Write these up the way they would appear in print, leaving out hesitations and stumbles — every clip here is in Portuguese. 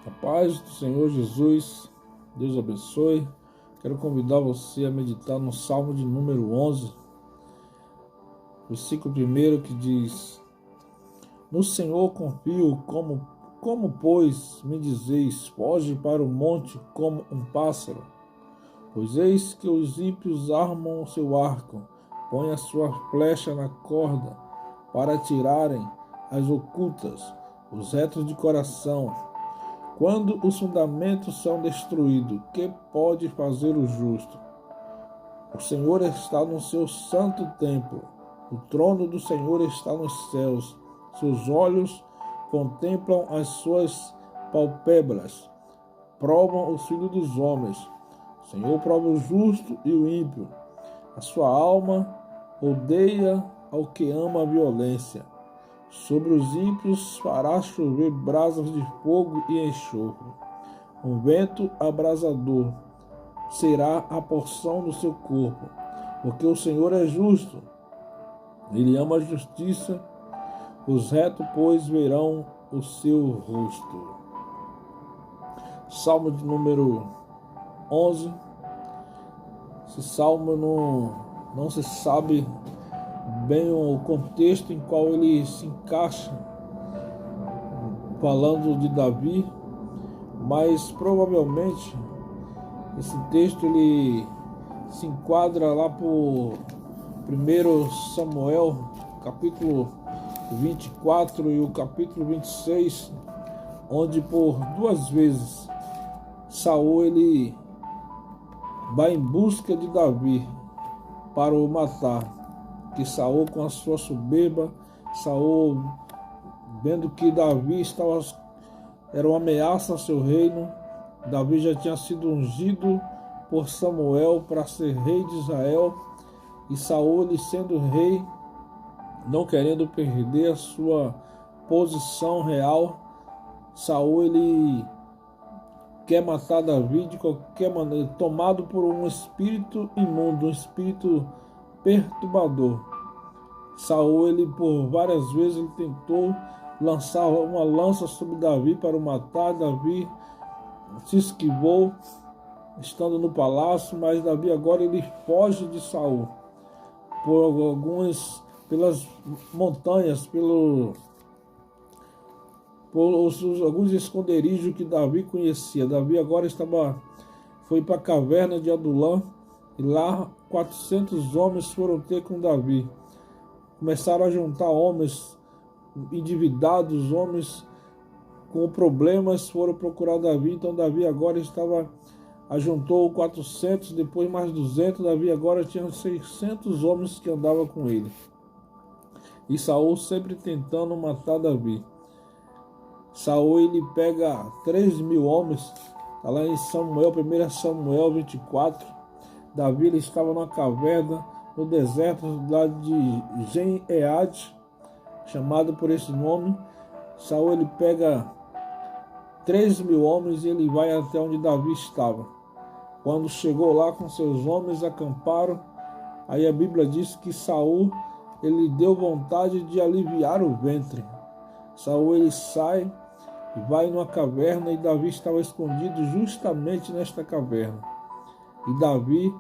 A paz do Senhor Jesus, Deus abençoe. Quero convidar você a meditar no Salmo de número 11, versículo 1, que diz: No Senhor confio, como pois me dizeis, foge para o monte como um pássaro? Pois eis que os ímpios armam o seu arco, põem a sua flecha na corda, para atirarem as ocultas, os retos de coração. Quando os fundamentos são destruídos, que pode fazer o justo? O Senhor está no seu santo templo. O trono do Senhor está nos céus. Seus olhos contemplam as suas pálpebras. Provam os filhos dos homens. O Senhor prova o justo e o ímpio. A sua alma odeia ao que ama a violência. Sobre os ímpios fará chover brasas de fogo e enxofre. Um vento abrasador será a porção do seu corpo, porque o Senhor é justo. Ele ama a justiça. Os retos, pois, verão o seu rosto. Salmo de número 11. Esse salmo não se sabe bem o contexto em qual ele se encaixa, falando de Davi, mas provavelmente esse texto ele se enquadra lá por 1 Samuel, capítulo 24 e o capítulo 26, onde por duas vezes Saul ele vai em busca de Davi para o matar. Que Saul, com a sua soberba, Saul, vendo que Davi era uma ameaça ao seu reino, Davi já tinha sido ungido por Samuel para ser rei de Israel, e Saul, ele sendo rei, não querendo perder a sua posição real, Saul ele quer matar Davi de qualquer maneira, tomado por um espírito imundo, um espírito perturbador. Saul, ele por várias vezes ele tentou lançar uma lança sobre Davi para o matar. Davi se esquivou, estando no palácio, mas Davi agora ele foge de Saul pelas montanhas, alguns esconderijos que Davi conhecia. Davi agora foi para a caverna de Adulão, e lá 400 homens foram ter com Davi. Começaram a juntar homens endividados, homens com problemas, foram procurar Davi. Então Davi agora ajuntou 400, depois mais 200. Davi agora tinha 600 homens que andavam com ele. E Saul sempre tentando matar Davi. Saul ele pega 3.000 homens, está lá em Samuel, 1 Samuel 24. Davi ele estava numa caverna no deserto lá de Gen-Ead, chamado por esse nome. Saul ele pega 3.000 homens e ele vai até onde Davi estava. Quando chegou lá com seus homens, acamparam. Aí a Bíblia diz que Saul ele deu vontade de aliviar o ventre. Saul ele sai e vai numa caverna, e Davi estava escondido justamente nesta caverna. E Davi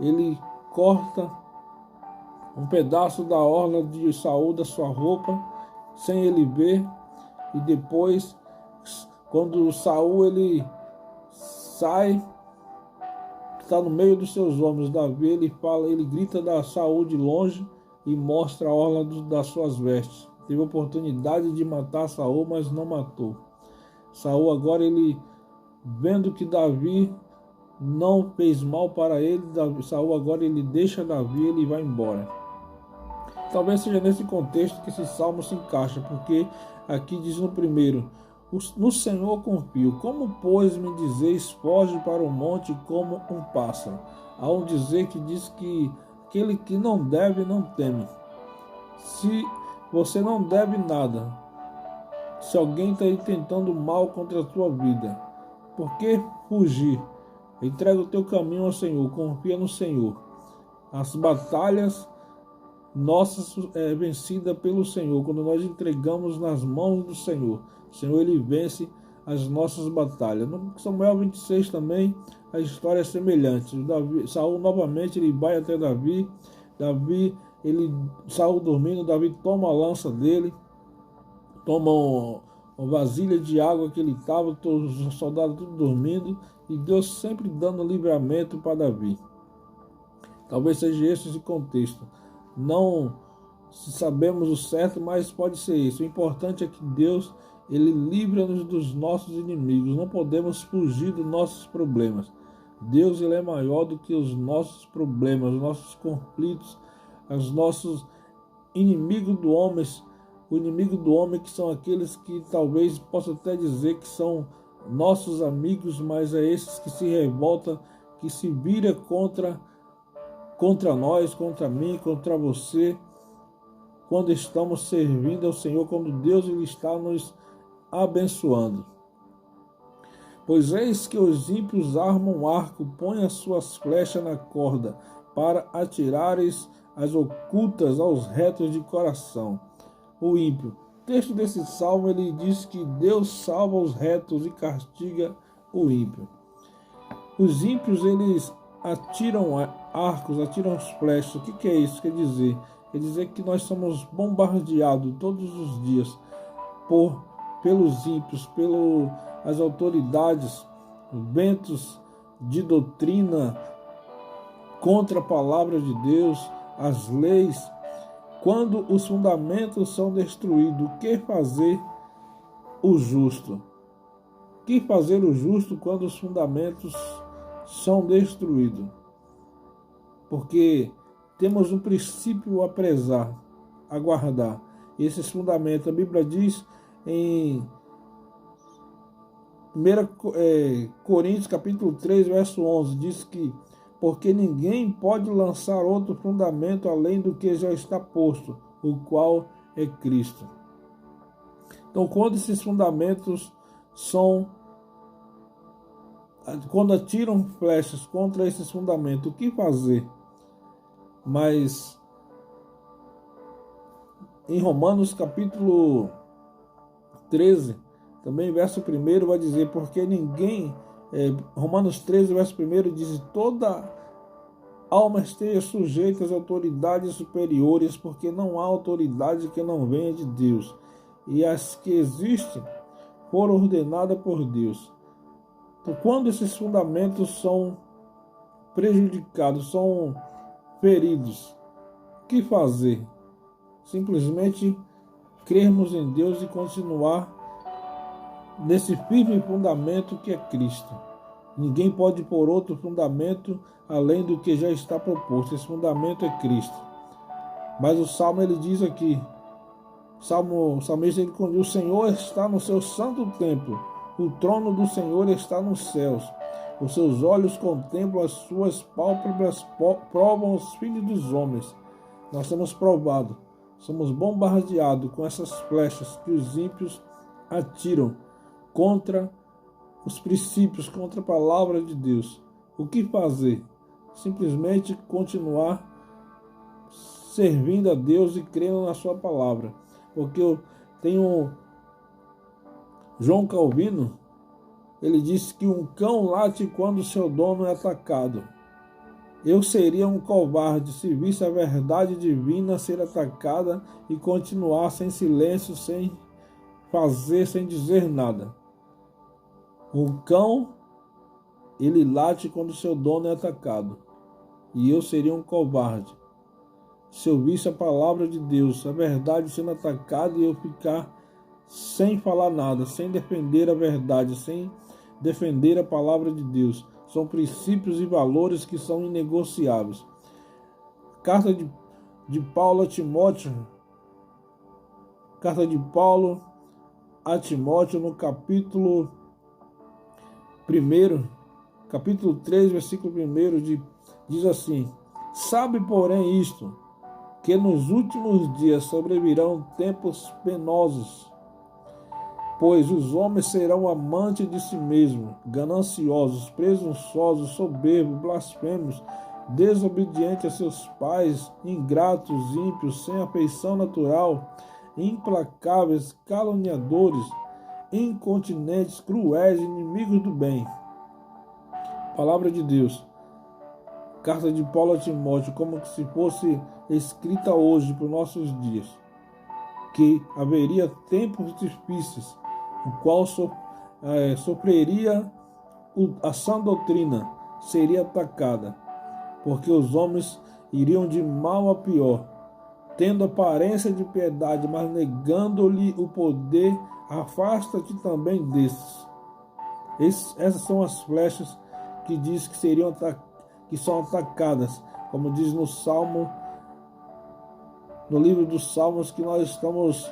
ele corta um pedaço da orla de Saul da sua roupa, sem ele ver, e depois, quando Saul ele sai, está no meio dos seus homens, Davi ele grita da Saul de longe e mostra a orla das suas vestes. Teve a oportunidade de matar Saul, mas não matou. Saul agora ele, vendo que Davi não fez mal para ele, Saul agora ele deixa Davi e ele vai embora. Talvez seja nesse contexto que esse salmo se encaixa, porque aqui diz no primeiro: no Senhor confio, como pois me dizeis, foge para o monte como um pássaro? Há um dizer que diz que aquele que não deve não teme. Se você não deve nada, se alguém está aí tentando mal contra a tua vida, por que fugir? Entrega o teu caminho ao Senhor, confia no Senhor. As batalhas nossas é vencida pelo Senhor, quando nós entregamos nas mãos do Senhor. O Senhor ele vence as nossas batalhas. No Samuel 26 também a história é semelhante. Saul novamente ele vai até Davi. Saul dormindo, Davi toma a lança dele, toma uma vasilha de água que ele estava, todos os soldados tudo dormindo, e Deus sempre dando livramento para Davi. Talvez seja esse o contexto. Não sabemos o certo, mas pode ser isso. O importante é que Deus, ele livra-nos dos nossos inimigos. Não podemos fugir dos nossos problemas. Deus, ele é maior do que os nossos problemas, os nossos conflitos, os nossos inimigos do homem. O inimigo do homem, que são aqueles que talvez possa até dizer que são nossos amigos, mas é esses que se revoltam, que se vira contra nós, contra mim, contra você, quando estamos servindo ao Senhor, quando Deus ele está nos abençoando. Pois eis que os ímpios armam um arco, põem as suas flechas na corda, para atirares as ocultas aos retos de coração. O ímpio. O texto desse salmo ele diz que Deus salva os retos e castiga o ímpio. Os ímpios eles atiram arcos, atiram flechas. O que é isso? Quer dizer que nós somos bombardeados todos os dias pelos ímpios, pelas autoridades, ventos de doutrina contra a palavra de Deus, as leis. Quando os fundamentos são destruídos, o que fazer o justo? O que fazer o justo quando os fundamentos são destruídos? Porque temos um princípio a prezar, a guardar. Esses fundamentos, a Bíblia diz em 1 Coríntios capítulo 3, verso 11, diz que porque ninguém pode lançar outro fundamento além do que já está posto, o qual é Cristo. Então, quando esses fundamentos quando atiram flechas contra esses fundamentos, o que fazer? Mas em Romanos capítulo 13, também verso 1 vai dizer, porque ninguém... Romanos 13, verso 1 diz, toda alma esteja sujeita às autoridades superiores, porque não há autoridade que não venha de Deus, e as que existem foram ordenadas por Deus. Então, quando esses fundamentos são prejudicados, são feridos, o que fazer? Simplesmente crermos em Deus e continuar nesse firme fundamento que é Cristo. Ninguém pode pôr outro fundamento além do que já está proposto. Esse fundamento é Cristo. Mas o Salmo ele diz aqui, o salmista ele diz, o Senhor está no seu santo templo, o trono do Senhor está nos céus. Os seus olhos contemplam, as suas pálpebras provam os filhos dos homens. Nós somos provados, somos bombardeados com essas flechas que os ímpios atiram contra os princípios, contra a palavra de Deus. O que fazer? Simplesmente continuar servindo a Deus e crendo na sua palavra. Porque eu tenho João Calvino, ele disse que um cão late quando seu dono é atacado. Eu seria um covarde se visse a verdade divina ser atacada e continuasse em silêncio, sem fazer, sem dizer nada. Um cão, ele late quando seu dono é atacado. E eu seria um covarde se eu visse a palavra de Deus, a verdade sendo atacada, e eu ficar sem falar nada, sem defender a verdade, sem defender a palavra de Deus. São princípios e valores que são inegociáveis. Carta de Paulo a Timóteo. Carta de Paulo a Timóteo no capítulo 1, capítulo 3, versículo 1, diz assim: sabe, porém, isto, que nos últimos dias sobrevirão tempos penosos, pois os homens serão amantes de si mesmos, gananciosos, presunçosos, soberbos, blasfemos, desobedientes a seus pais, ingratos, ímpios, sem afeição natural, implacáveis, caluniadores, incontinentes, cruéis, inimigos do bem. Palavra de Deus. Carta de Paulo a Timóteo, como se fosse escrita hoje para os nossos dias. Que haveria tempos difíceis, o qual sofreria a sã doutrina, seria atacada, porque os homens iriam de mal a pior, tendo aparência de piedade, mas negando-lhe o poder, afasta-te também desses. Essas são as flechas que diz que que são atacadas, como diz no Salmo, no livro dos Salmos que nós estamos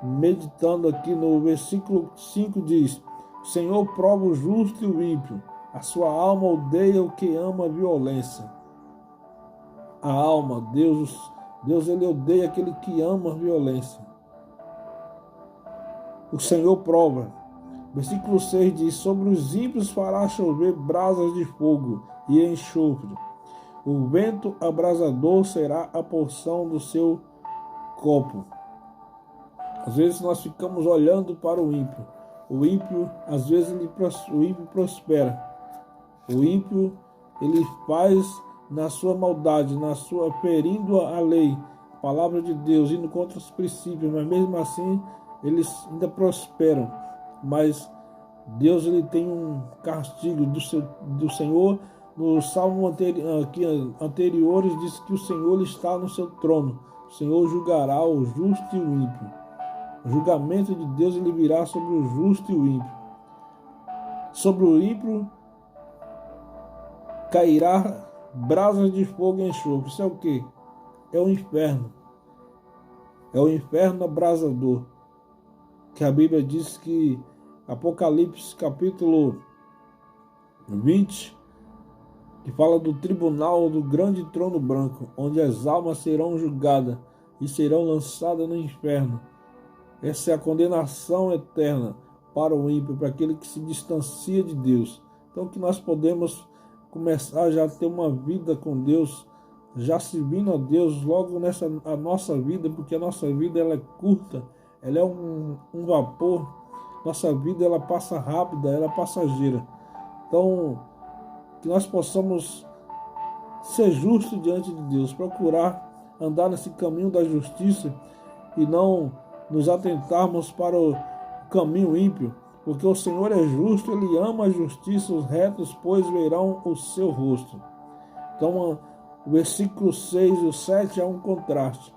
meditando aqui no versículo 5 diz: o Senhor prova o justo e o ímpio, a sua alma odeia o que ama a violência. A alma, Deus ele odeia aquele que ama a violência. O Senhor prova. Versículo 6 diz: sobre os ímpios fará chover brasas de fogo e enxofre. O vento abrasador será a porção do seu copo. Às vezes nós ficamos olhando para o ímpio. O ímpio, às vezes, o ímpio prospera. O ímpio, ele faz na sua maldade, ferindo a lei, a palavra de Deus, indo contra os princípios, mas mesmo assim eles ainda prosperam. Mas Deus, ele tem um castigo do Senhor. No Salmo anteriores diz que o Senhor está no seu trono. O Senhor julgará o justo e o ímpio. O julgamento de Deus ele virá sobre o justo e o ímpio. Sobre o ímpio cairá brasas de fogo e enxofre. Isso é o quê? É o inferno. É o inferno abrasador. Que a Bíblia diz que Apocalipse capítulo 20, que fala do tribunal do grande trono branco, onde as almas serão julgadas e serão lançadas no inferno. Essa é a condenação eterna para o ímpio, para aquele que se distancia de Deus. Então que nós podemos começar já a ter uma vida com Deus, já servindo a Deus logo a nossa vida, porque a nossa vida ela é curta, ela é um vapor. Nossa vida ela passa rápida, ela é passageira. Então que nós possamos ser justos diante de Deus, procurar andar nesse caminho da justiça e não nos atentarmos para o caminho ímpio, porque o Senhor é justo, Ele ama a justiça, os retos, pois verão o seu rosto. Então, o versículo 6 e o 7 é um contraste.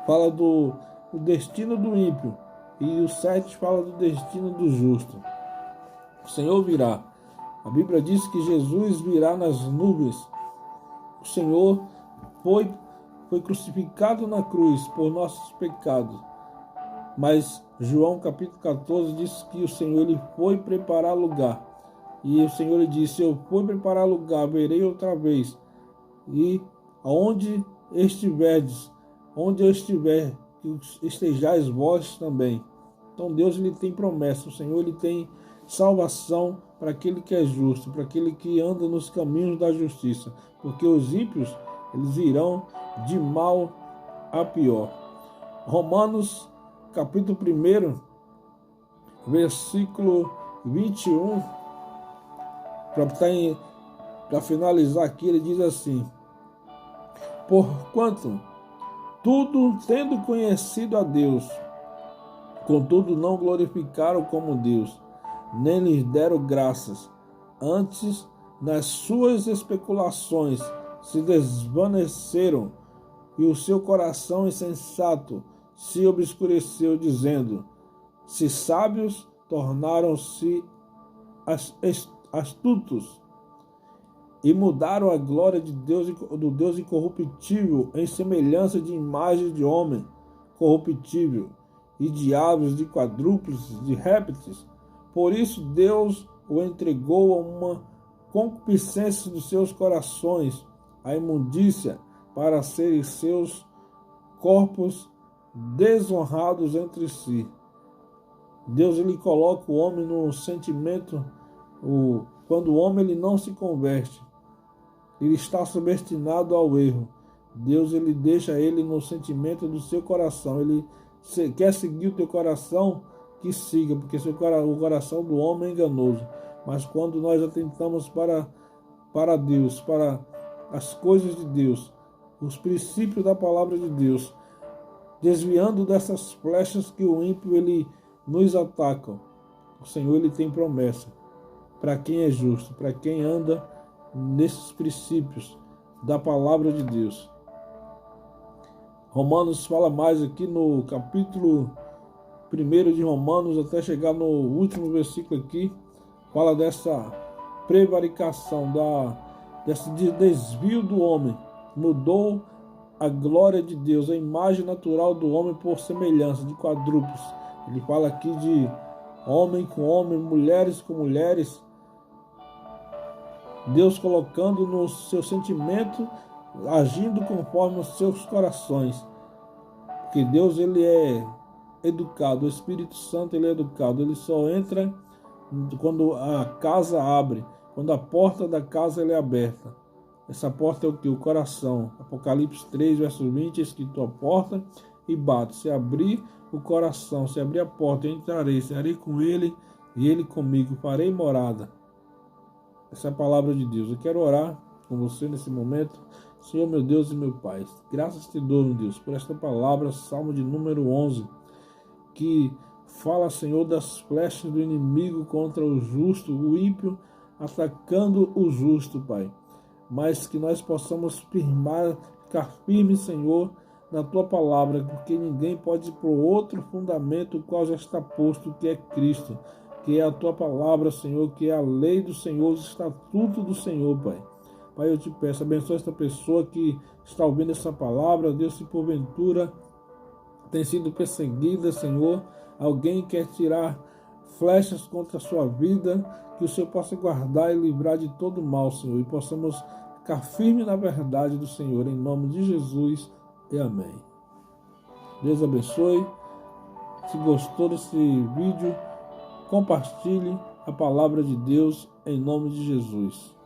Fala do destino do ímpio, e o 7 fala do destino do justo. O Senhor virá. A Bíblia diz que Jesus virá nas nuvens. O Senhor foi crucificado na cruz por nossos pecados. Mas João capítulo 14 diz que o Senhor ele foi preparar lugar. E o Senhor lhe disse: eu fui preparar lugar, verei outra vez. E aonde estiverdes, onde eu estiver, que estejais vós também. Então Deus ele tem promessa. O Senhor ele tem salvação para aquele que é justo, para aquele que anda nos caminhos da justiça. Porque os ímpios, eles irão de mal a pior. Romanos capítulo 1, versículo 21, para finalizar aqui, ele diz assim: porquanto tudo tendo conhecido a Deus, contudo não glorificaram como Deus, nem lhes deram graças, antes nas suas especulações se desvaneceram, e o seu coração insensato se obscureceu, dizendo: se sábios, tornaram-se astutos, e mudaram a glória de Deus, do Deus incorruptível, em semelhança de imagem de homem corruptível, e de aves, de quadrúpedes, de répteis. Por isso Deus o entregou a uma concupiscência dos seus corações, a imundícia, para serem seus corpos desonrados entre si. Deus ele coloca o homem no sentimento, quando o homem ele não se converte, ele está subestinado ao erro. Deus ele deixa ele no sentimento do seu coração. Ele quer seguir o teu coração, que siga, porque o coração do homem é enganoso. Mas quando nós atentamos para Deus, para as coisas de Deus, os princípios da palavra de Deus, desviando dessas flechas que o ímpio ele nos ataca, o Senhor ele tem promessa para quem é justo, para quem anda nesses princípios da palavra de Deus. Romanos fala mais aqui no capítulo 1 de Romanos, até chegar no último versículo aqui, fala dessa prevaricação, desse desvio do homem. Mudou a glória de Deus, a imagem natural do homem por semelhança de quadrúpedes. Ele fala aqui de homem com homem, mulheres com mulheres. Deus colocando no seu sentimento, agindo conforme os seus corações. Porque Deus ele é educado, o Espírito Santo ele é educado. Ele só entra quando a casa abre, quando a porta da casa ele é aberta. Essa porta é o que? O coração. Apocalipse 3, verso 20, é escrito: a porta e bato. Se abrir o coração, se abrir a porta, eu entrarei, serei com ele e ele comigo, farei morada. Essa é a palavra de Deus. Eu quero orar com você nesse momento. Senhor, meu Deus e meu Pai, graças te dou, meu Deus, por esta palavra, Salmo de número 11, que fala, Senhor, das flechas do inimigo contra o justo, o ímpio atacando o justo, Pai. Mas que nós possamos ficar firmes, Senhor, na Tua palavra, porque ninguém pode ir para outro fundamento, o qual já está posto, que é Cristo, que é a Tua palavra, Senhor, que é a lei do Senhor, os estatutos do Senhor, Pai. Pai, eu te peço, abençoa esta pessoa que está ouvindo essa palavra, Deus, se porventura tem sido perseguida, Senhor, alguém quer tirar flechas contra a sua vida, que o Senhor possa guardar e livrar de todo mal, Senhor, e possamos ficar firmes na verdade do Senhor, em nome de Jesus, e amém. Deus abençoe. Se gostou desse vídeo, compartilhe a palavra de Deus, em nome de Jesus.